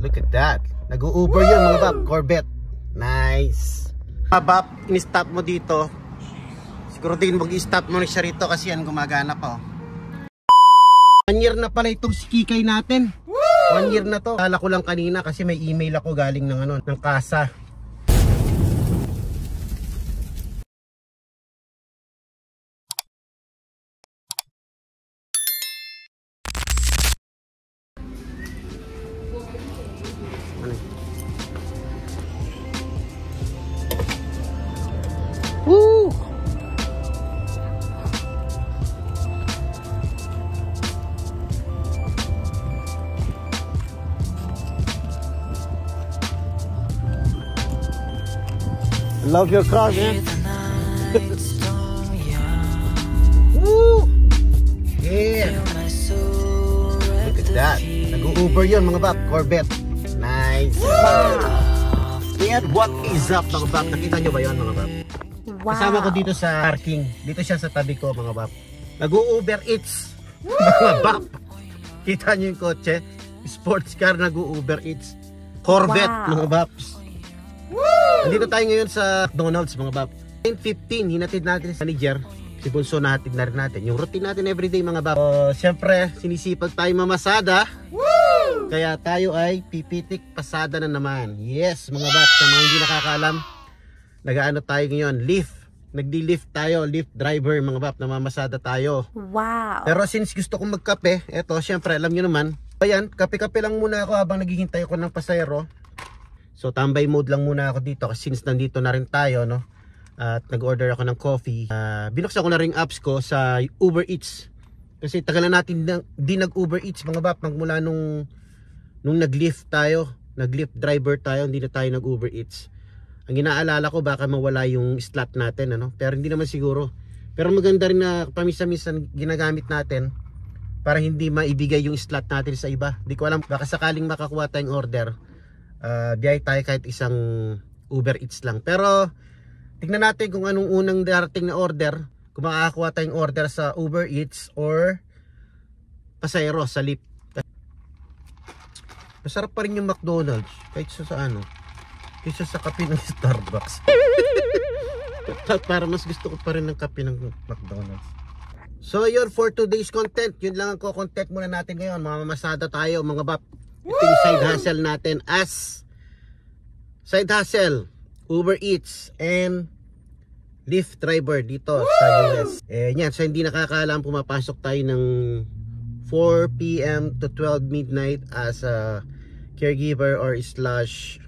Look at that. Nag-u-Uber yun mga bab. Corvette. Nice. Mga bab, in-stop mo dito. Siguro din mag-i-stop mo na siya rito kasi yan gumagana pa. 1 year na pala itong si Kikay natin. 1 year na to. Kala ko lang kanina kasi may email ako galing ng ano, ng kasa. Woo! I love your car, man. Woo! Yeah. Look at that. Nag-u-Uber yun mga bab. Corvette. Nice. Wow. And what is up mga bab? Nakita nyo ba yun mga bab? Wow. Kasama ko dito sa parking. Dito siya sa tabi ko mga bab. Nag-u-Uber Eats. Mga bab. Kita nyo yung kotse. Sports car nag-u-Uber Eats. Corvette mga babs. Nandito tayo ngayon sa McDonald's mga bab. 9:15, hinatid natin sa manager. Si Bunso nahatid na rin natin. Yung routine natin everyday mga bab. Siyempre, sinisipag tayo mamasada. Woo! Kaya tayo ay pipitik pasada na naman. Yes mga bab, sa mga hindi nakakaalam, nag-ano tayo ngayon, lift. Nagdi-lift tayo, lift driver mga bab, namamasada tayo. Wow! Pero since gusto kong magkape, eto siyempre alam nyo naman. Ayan, kape-kape lang muna ako habang naghihintay ko ng pasahero. So tambay mode lang muna ako dito kasi since nandito na rin tayo, no? At nag-order ako ng coffee. Binuksan ko na ring apps ko sa Uber Eats. Kasi tagal na natin di nag-Uber Eats mga bap. Magmula nung nag-lift tayo, nag-lift driver tayo, hindi na tayo nag-Uber Eats. Ang inaalala ko baka mawala yung slot natin, ano? Pero hindi naman siguro. Pero maganda rin na pamisa-misan ginagamit natin para hindi maibigay yung slot natin sa iba. Hindi ko alam, baka sakaling makakuha tayong order, biyay tayo kahit isang Uber Eats lang. Pero tingnan natin kung anong unang darating na order, kung makakakuha tayong order sa Uber Eats or pasayro sa lift. Masarap pa rin yung McDonald's kahit sa ano, kaysa sa kape ng Starbucks. Para mas gusto ko pa rin ng kape ng McDonald's. So yun, for today's content, yun lang ang content muna natin ngayon. Mamamasada tayo mga bap. Ito yung side hustle natin as side hustle, Uber Eats and Lyft driver dito sa US. Yan, so hindi nakakaalam, pumapasok tayo ng 4 PM to 12 midnight as a caregiver or slash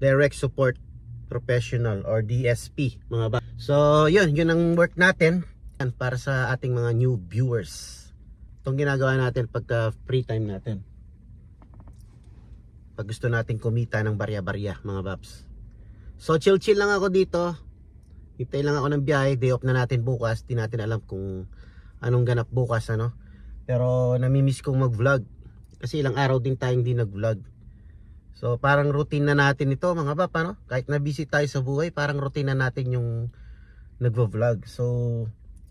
direct support professional or DSP mga ba. So yun ang work natin para sa ating mga new viewers. Itong ginagawa natin pagka free time natin, pag gusto natin kumita ng barya-barya mga babs. So chill lang ako dito. Hintay lang ako ng biyahe. Day off na natin bukas. Di natin alam kung anong ganap bukas, ano. Pero namimiss kong mag-vlog kasi ilang araw din tayong di nag-vlog. So parang routine na natin ito mga bap, ano? Kahit na busy tayo sa buhay, parang routine na natin yung nagvo-vlog. So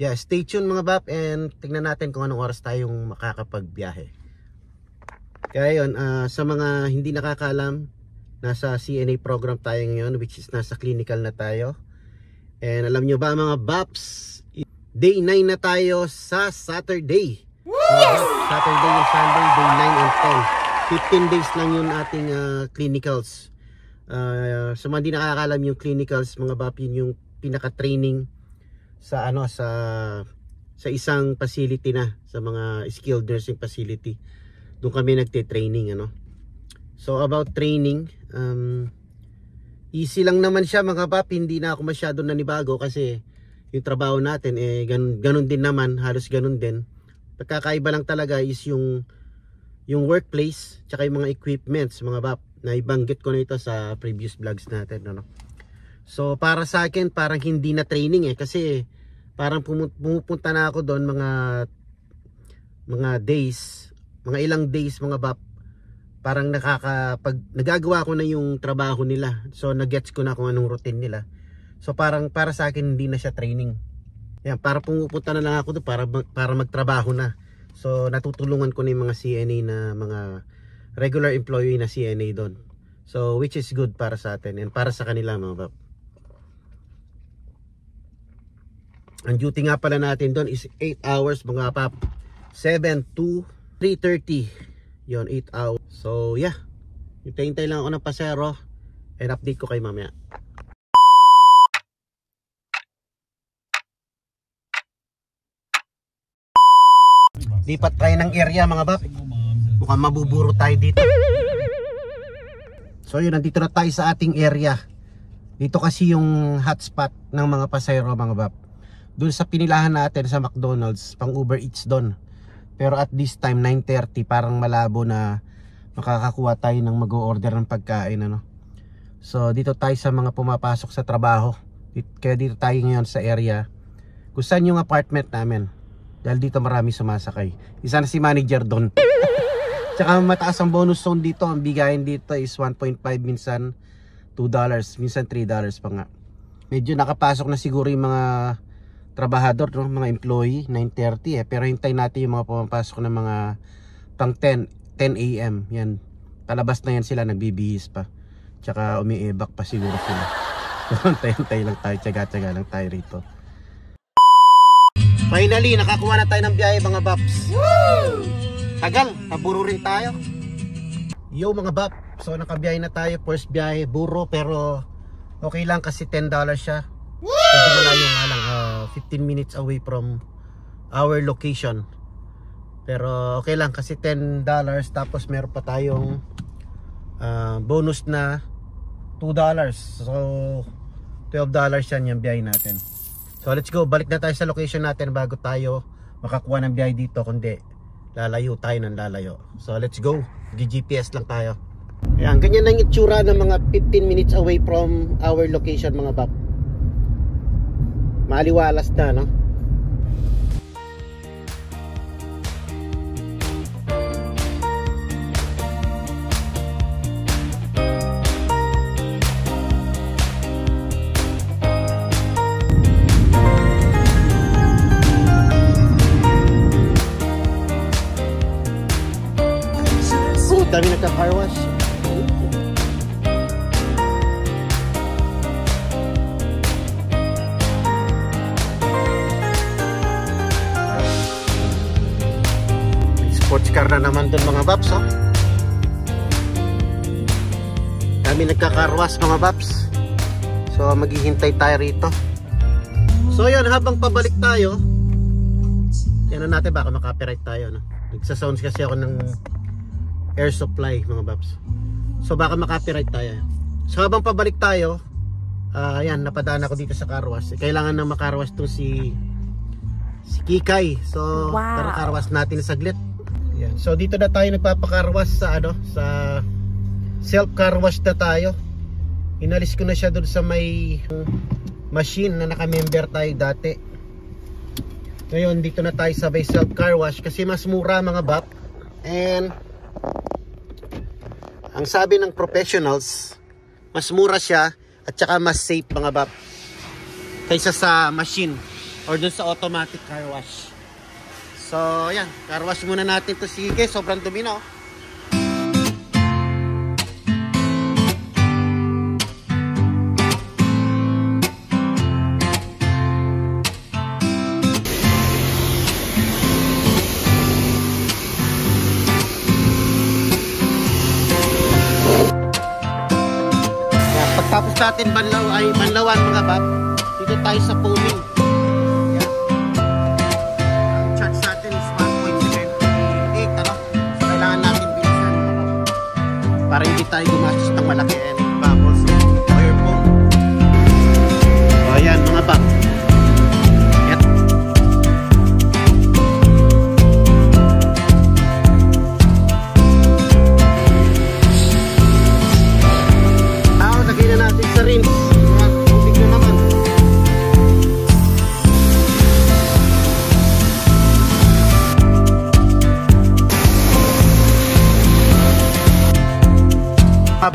yeah, stay tuned mga bap and tingnan natin kung anong oras tayong makakapagbiyahe. Kaya yun, sa mga hindi nakakaalam, nasa CNA program tayo ngayon, which is nasa clinical na tayo. And alam nyo ba mga baps, day 9 na tayo sa Saturday. Yes! Saturday and Sunday, day 9 and 10. 15 days lang yung ating clinicals. Sa mga hindi nakakaalam yung clinicals, mga bap, yun yung pinaka-training sa ano, sa isang facility na, sa mga skilled nursing facility. Doon kami nagte-training, ano. So about training, easy lang naman siya mga pap, hindi na ako masyado nanibago kasi yung trabaho natin ganun din naman, halos ganun din. Pagkakaiba lang talaga is yung workplace tsaka yung mga equipments mga pap, na ibanggit ko na ito sa previous vlogs natin, ano. So para sa akin parang hindi na training kasi parang pumupunta na ako doon mga days, mga ilang days mga pap, parang nagagawa ko na yung trabaho nila. So nagets ko na kung anong routine nila. So parang para sa akin hindi na siya training. Yan, para pumupunta na lang ako doon para magtrabaho na. So natutulungan ko na yung mga CNA na mga regular employee na CNA doon. So which is good para sa atin and para sa kanila mga bab. Ang duty nga pala natin doon is 8 hours mga pap. 7 to 3:30. Yon, 8 hours. So yeah, hintay lang ako ng pasero and update ko kay mamaya. Lipat tayo ng area mga bab. Mukhang mabuburo tayo dito. So yun, nandito na tayo sa ating area. Dito kasi yung hotspot ng mga pasahero mga bab. Doon sa pinilahan natin sa McDonald's, pang Uber Eats doon. Pero at this time 9:30, parang malabo na makakakuha tayo ng mag-o-order ng pagkain ano. So dito tayo sa mga pumapasok sa trabaho. Kaya dito tayo ngayon sa area kung saan yung apartment namin. Dahil dito marami sumasakay. Isa na si manager doon. Tsaka mataas ang bonus zone dito. Ang bigayin dito is 1.5, minsan $2, minsan $3 pa nga. Medyo nakapasok na siguro yung mga trabahador, no? Mga employee, 9:30 pero hintayin natin yung mga pumapasok ng mga pang 10 AM. Yan, palabas na yan sila, nagbibihis pa. Tsaka umiibak pa siguro sila. Hintay lang tayo, tsaga-tsaga lang tayo rito. Finally, nakakuha na tayo ng biyahe mga baps. Tagal, naburo rin tayo. Yo mga bap, so nakabiyahe na tayo. First biyahe, buro, pero okay lang kasi $10 siya. Pwede na lang yung 15 minutes away from our location. Pero okay lang kasi $10. Tapos meron pa tayong bonus na $2. So $12 yan yung biyahe natin. So let's go, balik na tayo sa location natin bago tayo makakuha ng biyahe dito. Kundi lalayo tayo ng lalayo. So let's go, GPS lang tayo. Ayan, ganyan lang itsura ng mga 15 minutes away from our location mga bap. Maliwalas na no. Dami nagka-car wash. Sports car na naman dun mga baps, oh. Dami nagka-car wash mga baps. So maghihintay tayo rito. So yun, habang pabalik tayo, yan na natin, baka makapiright tayo no? Nagsasounds kasi ako ng air supply mga baps. So baka makapiright tayo. So habang pabalik tayo, ayan, napadaan ako dito sa car wash. Kailangan na macar wash to si Kikay. So para car wash natin saglit. Ayan. So dito na tayo nagpapa-car wash sa sa self car wash na tayo. Inalis ko na siya doon sa may machine na naka-member tayo dati. Ngayon dito na tayo sa may self car wash kasi mas mura mga bap. And ang sabi ng professionals, mas mura siya at saka mas safe mga bap kaysa sa machine or dun sa automatic car wash. So yan, car wash muna natin to. Sige, sobrang dumi na oh. Tapos natin banlawan mga bab. Dito tayo sa foaming. Yan. Ang charge natin is 1.78 ano? So kailangan natin bilisan para hindi tayo gumastos ng malaki and bubbles oil foam. So ayan mga bab. Yan. Natin sa rinse. Tubig na naman.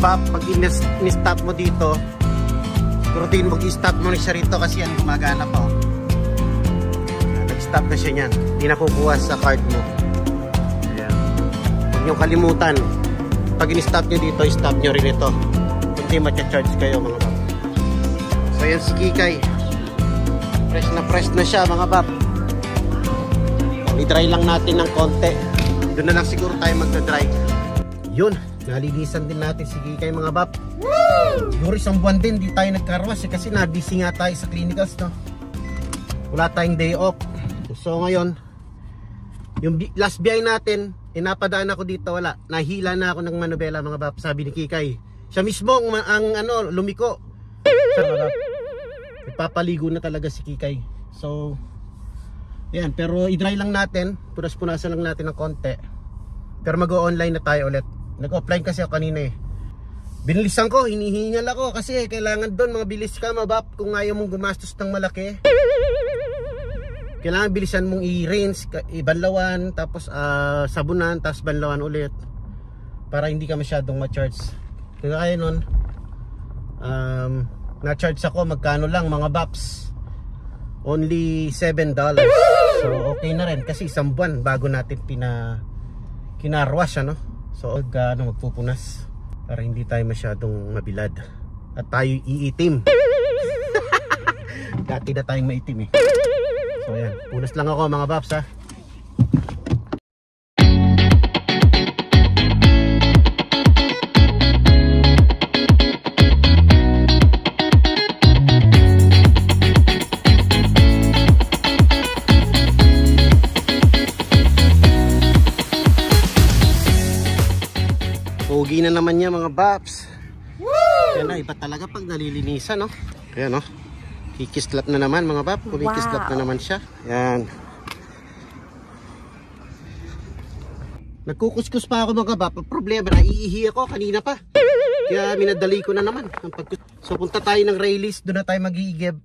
Pag in-stop mo dito, siguro din mag-i-stop mo na siya rito kasi yan gumagana pa oh. Nag-stop na siya niyan. Hindi na kukuha sa card mo. Ayan. Huwag niyong kalimutan, pag in-stop nyo dito, stop nyo rin ito. Hindi matcha-charge kayo mga bab. So yan si Kikay. Fresh na siya mga bab. I-dry lang natin ng konti. Doon na lang siguro tayo magta-dry. Yun, nalilisan din natin si Kikay mga bab. Siguro isang buwan din di tayo nagkarwas kasi na-busy nga tayo sa clinicals, no? Wala tayong day off. So ngayon, yung last biyahe natin, napadaan ako dito, wala. Nahila na ako ng manobela mga bab. Sabi ni Kikay, siya mismo ang ano, lumiko. So, ipapaligo na talaga si Kikay. So yan, pero i-dry lang natin. Punas-punasan lang natin ng konti. Pero mag-o-online na tayo ulit. Nag-offline kasi ako kanina eh. Binilisan ko, hinihingal ako kasi kailangan doon mga bilis ka mabap kung ayaw mong gumastos ng malaki. Kailangan bilisan mong i-rinse, ibanlawan, tapos sabunan, tapos banlawan ulit para hindi ka masyadong ma-charge. Kaya nun, na-charge ako magkano lang mga baps, only $7. So okay na rin kasi isang buwan bago natin kinarwash, ano? So magpupunas para hindi tayo masyadong mabilad at tayo iitim. Dati na tayong maitim eh. So ayan, punas lang ako mga baps ha. Pogi na naman niya mga baps. Kaya na, iba talaga pag nalilinisan, no? Kaya no, kikislat na naman mga bap. Kumikislat na naman siya. Yan. Nagkukuskus pa ako mga bap. Problema, naiihi ako kanina pa. Kaya minadali ko na naman. So punta tayo ng release. Doon na tayo mag-iigib.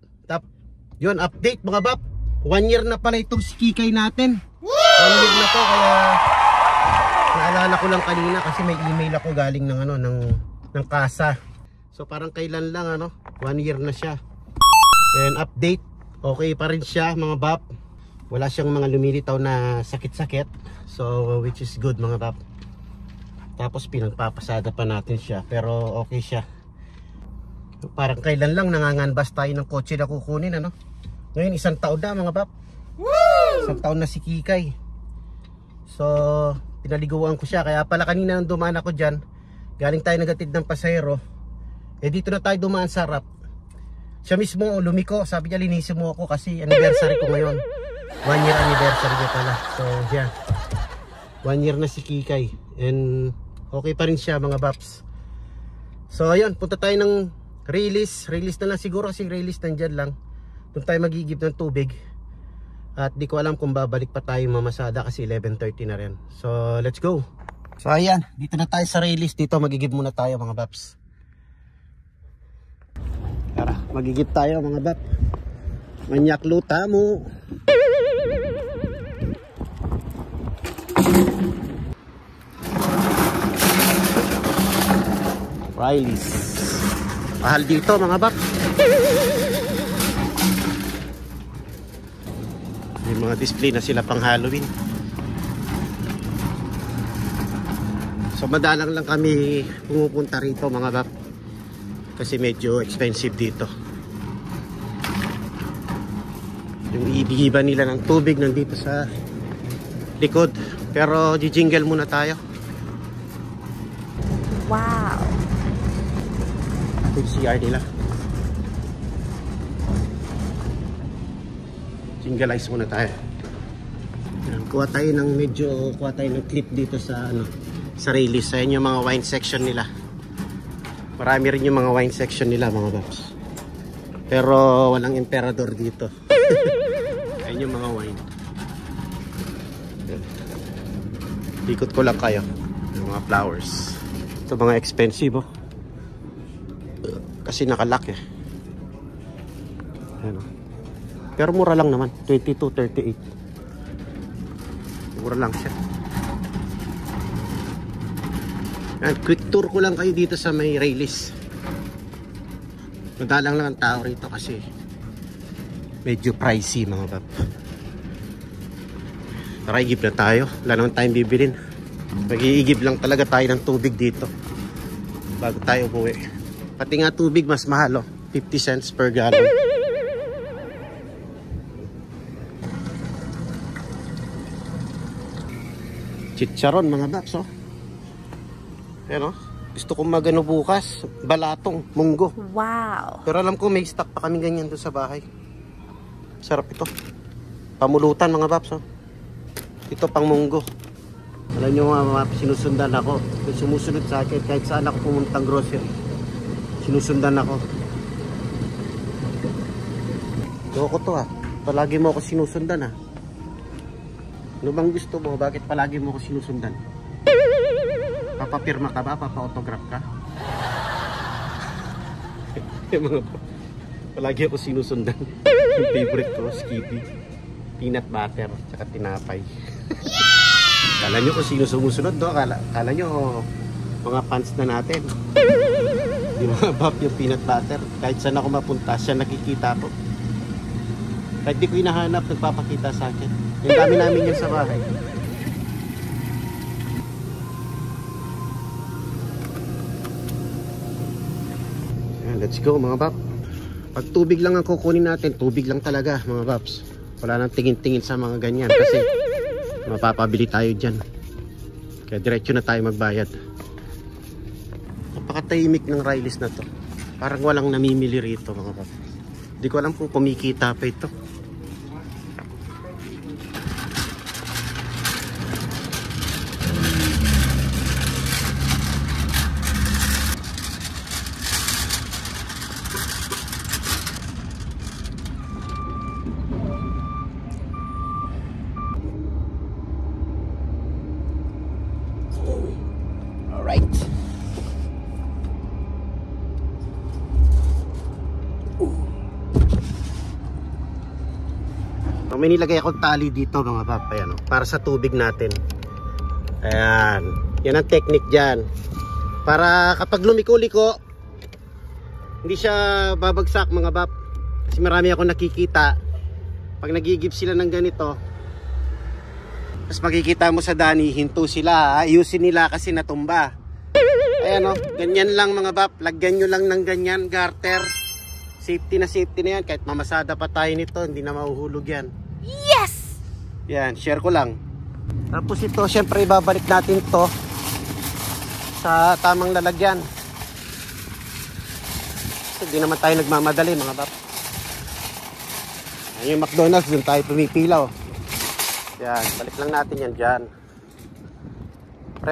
Yun, update mga bap. 1 year na pala itong si Kikay natin. 1 year na to, kaya naalala ko lang kanina kasi may email ako galing ng ano ng kasa. So parang kailan lang 1 year na siya. And update, okay pa rin siya mga bap. Wala siyang mga lumilitaw na sakit-sakit. So which is good mga bap. Tapos pinagpapasada pa natin siya pero okay siya. So, parang kailan lang nanganganbas tayo ng kotse na kukunin Ngayon 1 taon na mga bap. 1 taon na si Kikay. So pinaliguan ko siya. Kaya pala kanina nang dumaan ako dyan, galing tayo nagatid ng pasahero, dito na tayo dumaan sa harap. Siya mismo lumiko, sabi niya linisin mo ako kasi anniversary ko ngayon. 1 year anniversary niya pala. So yeah, 1 year na si Kikay. And okay pa rin siya mga baps. So ayun, punta tayo ng release na lang siguro kasi release nandyan lang. Doon tayo magigib ng tubig. At di ko alam kung babalik pa tayo mamasada kasi 11:30 na rin. So let's go. So ayan, dito na tayo sa release. Dito magigib muna tayo mga baps. Tara, magigib tayo mga bap. Manyak luta mo. Riley's. Mahal dito mga bap. May mga display na sila pang Halloween. So madalang lang kami pumupunta rito mga bap. Kasi medyo expensive dito. Yung ibigiba nila ng tubig nandito sa likod. Pero jijingle muna tayo. Wow. Ito yung CR nila. Jinglize muna tayo. Kuha tayo ng clip dito sa sa release. Ayan yung mga wine section nila. Marami rin yung mga wine section nila mga baps. Pero walang emperador dito. Ayan yung mga wine. Ikot ko lang kayo. Yung mga flowers. Ito mga expensive kasi nakalock eh. Ayan. Pero mura lang naman. 22.38. Mura lang siya. Ayan, quick tour ko lang kayo dito sa may release. Madalang lang ang tao rito kasi medyo pricey mga bab. Tara, igib na tayo. Wala naman tayong bibilin. Mag-iigib lang talaga tayo ng tubig dito bago tayo buwi. Pati nga tubig mas mahal, oh. 50 cents per gallon. Chicharon mga baps, oh. Ayan, oh. Gusto kong magano bukas, balatong, munggo. Wow. Pero alam ko may stock pa kami ganyan doon sa bahay. Sarap ito. Pamulutan mga baps, oh. Ito pang munggo. Alam nyo mga sinusundan ako. Sumusunod sa akin kahit saan ako pumuntang grocery. Sinusundan ako. Loko to, ah. Palagi mo ako sinusundan, ah. Ano bang gusto mo? Bakit palagi mo ako sinusundan? Papapirma ka ba? Papa-autograph ka? Palagi ako sinusundan. Yung favorite ko, Skippy. Peanut butter, tsaka tinapay. Kala nyo kung sino sumusunod, do? Kala nyo mga fans na natin. Di ba, bap yung peanut butter? Kahit saan ako mapunta, siya nakikita ko. Kahit di ko hinahanap, nagpapakita sa akin. Yung dami namin yun sa bahay. Ayan, let's go mga bap. Pag tubig lang ang kukunin natin, tubig lang talaga mga baps. Wala nang tingin-tingin sa mga ganyan kasi mapapabili tayo dyan. Kaya diretso na tayo magbayad. Napakatahimik ng Rileys na to. Parang walang namimili rito mga baps. Hindi ko alam kung kumikita pa ito. Alright. May nilagay akong tali dito mga papa, ano, para sa tubig natin. Ayan. Yan ang technique dyan. Para kapag lumiko-liko, hindi siya babagsak mga bap. Kasi marami akong nakikita. Pag nagigib sila ng ganito, tapos makikita mo sa dani, hinto sila, ayusin nila kasi natumba. Ayan, o, ganyan lang mga bap. Lagyan nyo lang ng ganyan, garter. Safety na yan. Kahit mamasada pa tayo nito, hindi na mahuhulog yan. Yes! Yan, share ko lang. Tapos ito, syempre ibabalik natin to sa tamang lalagyan. Kasi di naman tayo nagmamadali mga bap. Ayan yung McDonald's, dun tayo pumipila, oh. Yan, balik lang natin yan dyan.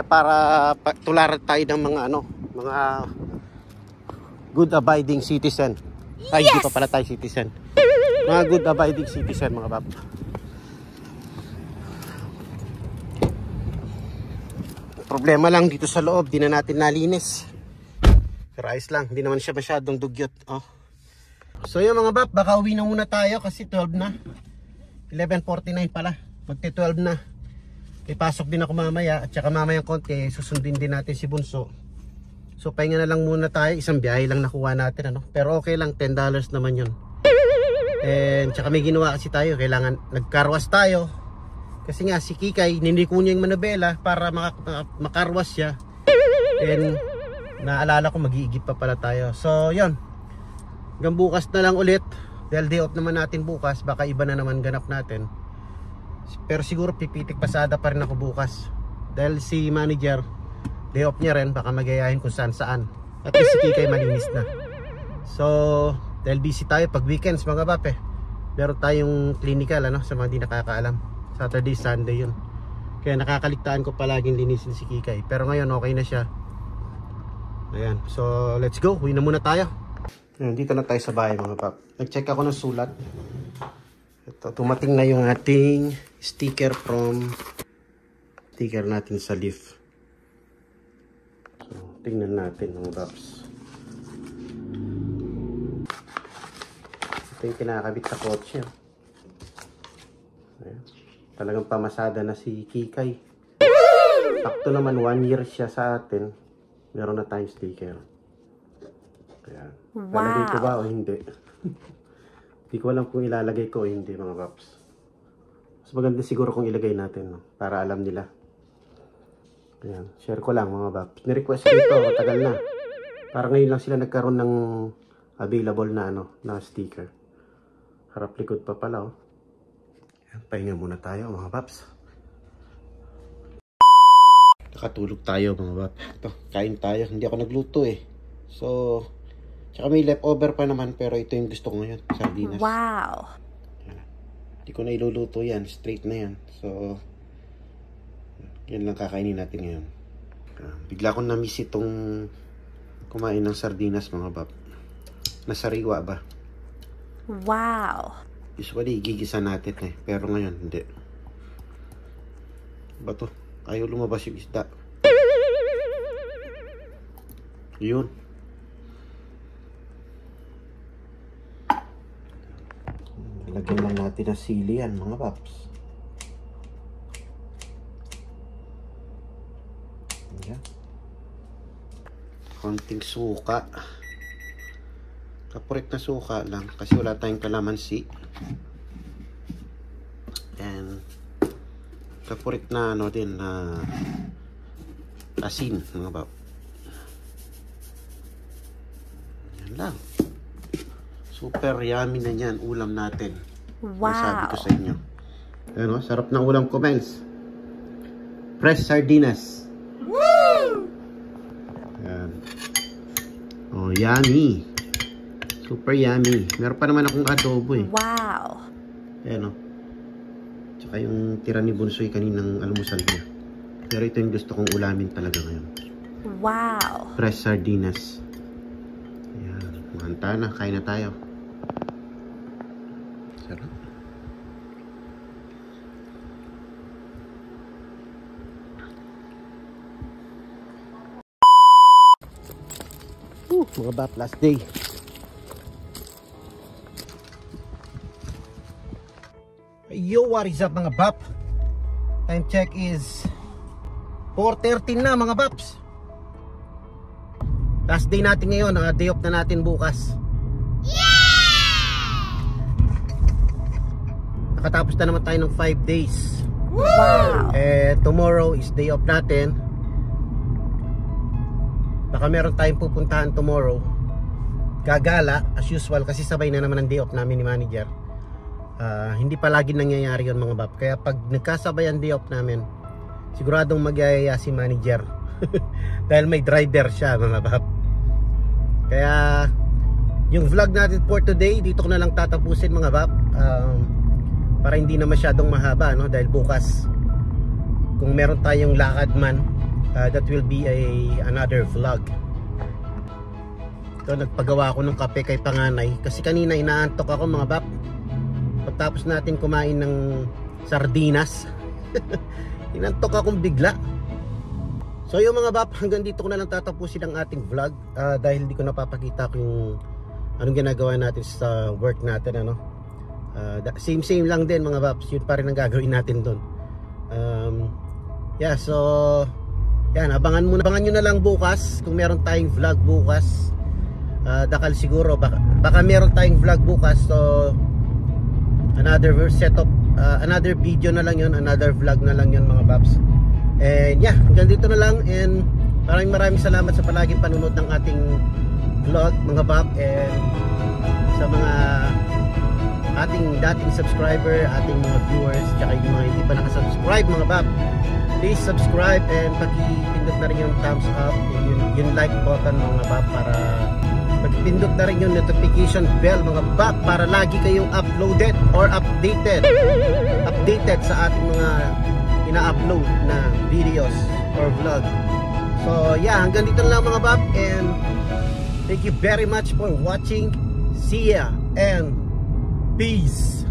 Para tularan tayo ng mga ano, mga good abiding citizen. Ay, hindi pa pala tayo citizen. Mga good abiding citizen mga bab. Problema lang dito sa loob, di na natin nalinis. Pero ayos lang, hindi naman siya masyadong dugyot, oh. So yun mga bab, baka uwi na muna tayo kasi 12 na. 11:49 pala. Magti-12 na. Ipasok din ako mamaya. At saka mamayang konti, susundin din natin si Bunso. So pahinga na lang muna tayo. Isang biyahe lang nakuha natin, ano. Pero okay lang, $10 naman yun. And tsaka may ginawa kasi tayo. Kailangan nagkarwas tayo. Kasi nga si Kikay, niniko niya yung manabela para makarwas siya. And naalala ko mag-iigip pa pala tayo. So yun, hanggang bukas na lang ulit. Dahil day off naman natin bukas, baka iba na naman ganap natin. Pero siguro pipitik pasada pa rin ako bukas. Dahil si manager, day off niya rin, baka magayahin kung saan saan. At least si Kikay malinis na. So dahil busy tayo pag weekends mga bape, meron tayong clinical, ano, sa mga di nakakaalam. Saturday, Sunday yun. Kaya nakakaligtaan ko palaging linisin si Kikay. Pero ngayon okay na siya. Ayan, so let's go, uwi na muna tayo. Ayan, dito na tayo sa bahay mga pap. Nag-check ako ng sulat. Ito, tumating na yung ating sticker sticker natin sa leaf. So, tingnan natin mga paps. Ito yung kinakabit sa kotse. Ayan. Talagang pamasada na si Kikay. Sakto naman 1 year siya sa atin. Meron na tayong sticker. Ayan. Wow. Lalagay ko ba o hindi? Hindi ko alam kung ilalagay ko o hindi mga paps. Mas maganda siguro kung ilagay natin, no? Para alam nila. Ayan, share ko lang mga bab. Ni-request ko ito, matagal na. Para ngayon lang sila nagkaroon ng available na na sticker. Harap likod pa pala oh. Ayan, pahinga muna tayo mga babs. Nakatulog tayo mga bab. Ito, kain tayo. Hindi ako nagluto eh. So, tsaka may leftover pa naman pero ito yung gusto ko ngayon. Sardinas. Wow. Hindi ko na iluluto yan. Straight na yan. So, yan lang kakainin natin ngayon. Bigla akong na-miss itong kumain ng sardinas mga bab. Nasariwa ba? Wow. Usually, gigisa natin eh. Pero ngayon, hindi. Ba to? Ayaw lumabas yung isda. Yun. Lagyan lang natin ng sili yan mga paps. Ayan. Konting suka. Kapurit na suka lang kasi wala tayong kalamansi. And kapurit na din na asin mga bab. Yan lang. Super yummy na yan ulam natin. Wow. Sabi ko sa inyo. Ano, sarap ng ulam ko, Miles. Fresh sardinas. Woo! Yan. Oh, yummy. Super yummy. Meron pa naman akong adobo eh. Wow. Ayan o. Tsaka yung tira ni Bunsoy kaninang almusal niya. Pero ito yung gusto kong ulamin talaga ngayon. Wow. Fresh sardinas. Ayan. Mahanta na. Kain na tayo. Sarap. Mga bap, last day. Yo, what is up mga bap? Time check is 4:13 na mga baps. Last day natin ngayon, day off na natin bukas. Nakatapos na naman tayo ng 5 days. Wow. Tomorrow is day off natin. Baka meron tayong pupuntahan tomorrow. Gagala as usual kasi sabay na naman ang day off namin ni manager. Hindi pa lagi nangyayari yun mga bab. Kaya pag nagkasabay ang day off namin, siguradong magyayaya si manager. Dahil may driver siya mga bab. Kaya yung vlog natin for today dito ko na lang tatapusin mga bab. Para hindi na masyadong mahaba no? Dahil bukas kung meron tayong lakad man, that will be another vlog. Ito, nagpagawa ako ng kape kay panganay kasi kanina inaantok ako mga bab. Pagtapos natin kumain ng sardinas inantok akong bigla. So yung mga bab, hanggang dito ko na lang tatapusin ang ating vlog. Dahil hindi ko napapakita ko yung anong ginagawa natin sa work natin ano. Same lang din mga babs. Yun pa rin ang gagawin natin doon. Yeah, so yan, abangan nyo na lang bukas kung meron tayong vlog bukas. Dakal siguro baka meron tayong vlog bukas. So another setup, another video na lang yun, another vlog na lang yun mga babs. And yeah, hanggang dito na lang. And maraming salamat sa palaging panunod ng ating vlog mga bab. And sa mga ating dating subscriber, ating mga viewers, tsaka yung mga hindi pa nakasubscribe mga bab, please subscribe and pag-pindot na rin yung thumbs up and yung like button mga bab, para pag-pindot na rin yung notification bell mga bab, para lagi kayong uploaded or updated sa ating mga ina-upload na videos or vlog. So yeah, hanggang dito na lang mga bab, and thank you very much for watching. See ya and peace.